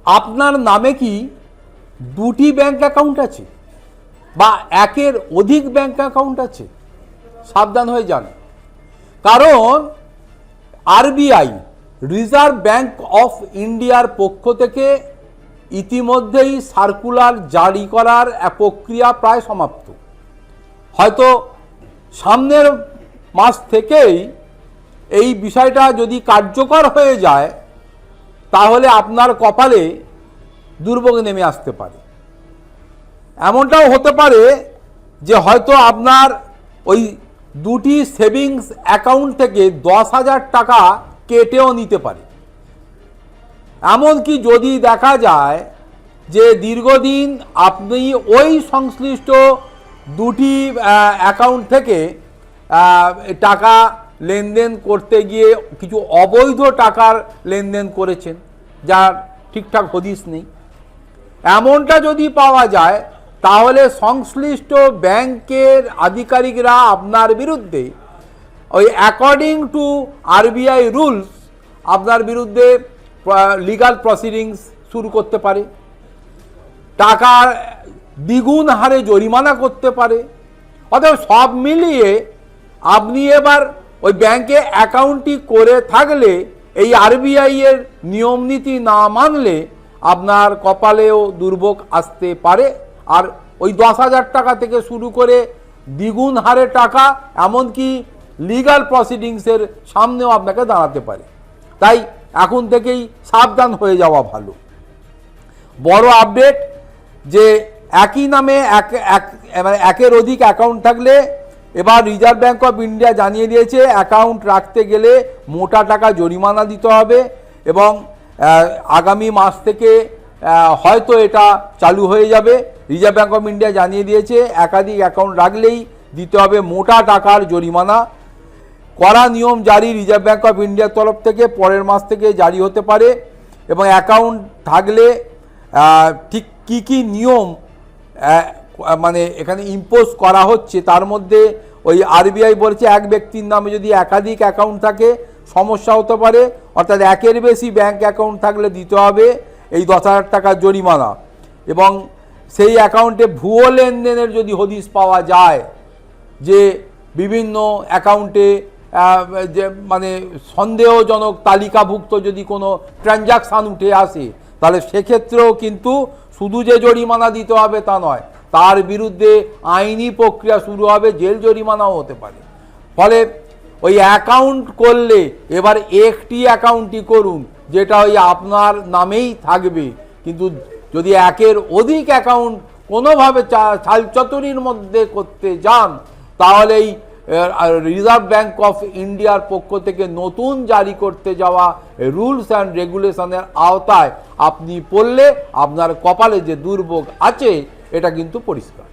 আপনার নামে কি দুটি ব্যাংক অ্যাকাউন্ট আছে বা একের অধিক ব্যাংক অ্যাকাউন্ট আছে? সাবধান হয়ে যান, কারণ আরবিআই রিজার্ভ ব্যাংক অফ ইন্ডিয়ার পক্ষ থেকে ইতিমধ্যেই সার্কুলার জারি করার প্রক্রিয়া প্রায় সমাপ্ত। হয়তো সামনের মাস থেকেই এই বিষয়টা যদি কার্যকর হয়ে যায় তাহলে আপনার কপালে দুর্ভোগ নেমে আসতে পারে। এমনটাও হতে পারে যে হয়তো আপনার ওই দুটি সেভিংস অ্যাকাউন্ট থেকে 10,000 টাকা কেটেও নিতে পারে। এমনকি যদি দেখা যায় যে দীর্ঘদিন আপনি ওই সংশ্লিষ্ট দুটি অ্যাকাউন্ট থেকে টাকা লেনদেন করতে গিয়ে কিছু অবৈধ টাকার লেনদেন করেছেন, যার ঠিকঠাক হদিস নেই, এমনটা যদি পাওয়া যায় তাহলে সংশ্লিষ্ট ব্যাংকের আধিকারিকরা আপনার বিরুদ্ধে ওই অ্যাকর্ডিং টু আরবিআই রুলস আপনার বিরুদ্ধে লিগাল প্রসিডিংস শুরু করতে পারে, টাকার দ্বিগুণ হারে জরিমানা করতে পারে। অতএব সব মিলিয়ে আপনি এবার ওই ব্যাংকে অ্যাকাউন্টটি করে থাকলে এই আরবিআই এর নিয়ম নীতি না মানলে আপনার কপালেও দুর্ভোগ আসতে পারে। আর ওই 10,000 টাকা থেকে শুরু করে দ্বিগুণ হারে টাকা, এমনকি লিগাল প্রসিডিংসের সামনেও আপনাকে দাঁড়াতে পারে। তাই এখন থেকেই সাবধান হয়ে যাওয়া ভালো। বড় আপডেট যে একই নামে একের অধিক অ্যাকাউন্ট থাকলে এবার রিজার্ভ ব্যাংক অফ ইন্ডিয়া জানিয়ে দিয়েছে অ্যাকাউন্ট রাখতে গেলে মোটা টাকা জরিমানা দিতে হবে এবং আগামী মাস থেকে হয়তো এটা চালু হয়ে যাবে। রিজার্ভ ব্যাংক অফ ইন্ডিয়া জানিয়ে দিয়েছে একাধিক অ্যাকাউন্ট রাখলেই দিতে হবে মোটা টাকার জরিমানা। কড়া নিয়ম জারি রিজার্ভ ব্যাংক অফ ইন্ডিয়ার তরফ থেকে পরের মাস থেকে জারি হতে পারে এবং অ্যাকাউন্ট থাকলে ঠিক কি কি নিয়ম মানে এখানে ইম্পোজ করা হচ্ছে তার মধ্যে ওই আরবিআই বলছে এক ব্যক্তির নামে যদি একাধিক অ্যাকাউন্ট থাকে সমস্যা হতে পারে, অর্থাৎ একের বেশি ব্যাংক অ্যাকাউন্ট থাকলে দিতে হবে এই 10,000 টাকার জরিমানা। এবং সেই অ্যাকাউন্টে ভুয়ো লেনদেনের যদি হদিস পাওয়া যায় যে বিভিন্ন অ্যাকাউন্টে যে মানে সন্দেহজনক তালিকাভুক্ত যদি কোনো ট্রানজাকশান উঠে আসে তাহলে সেক্ষেত্রেও কিন্তু শুধু যে জরিমানা দিতে হবে তা নয়, তার বিরুদ্ধে আইনি প্রক্রিয়া শুরু হবে, জেল জরিমানাও হতে পারে। ফলে ওই অ্যাকাউন্ট করলে এবার একটি অ্যাকাউন্টই করুন যেটা ওই আপনার নামেই থাকবে, কিন্তু যদি একের অধিক অ্যাকাউন্ট কোনোভাবে ছালচতুরির মধ্যে করতে যান তাহলে এই রিজার্ভ ব্যাংক অফ ইন্ডিয়ার পক্ষ থেকে নতুন জারি করতে যাওয়া রুলস অ্যান্ড রেগুলেশনের আওতায় আপনি পড়লে আপনার কপালে যে দুর্ভোগ আছে এটা কিন্তু পরিষ্কার।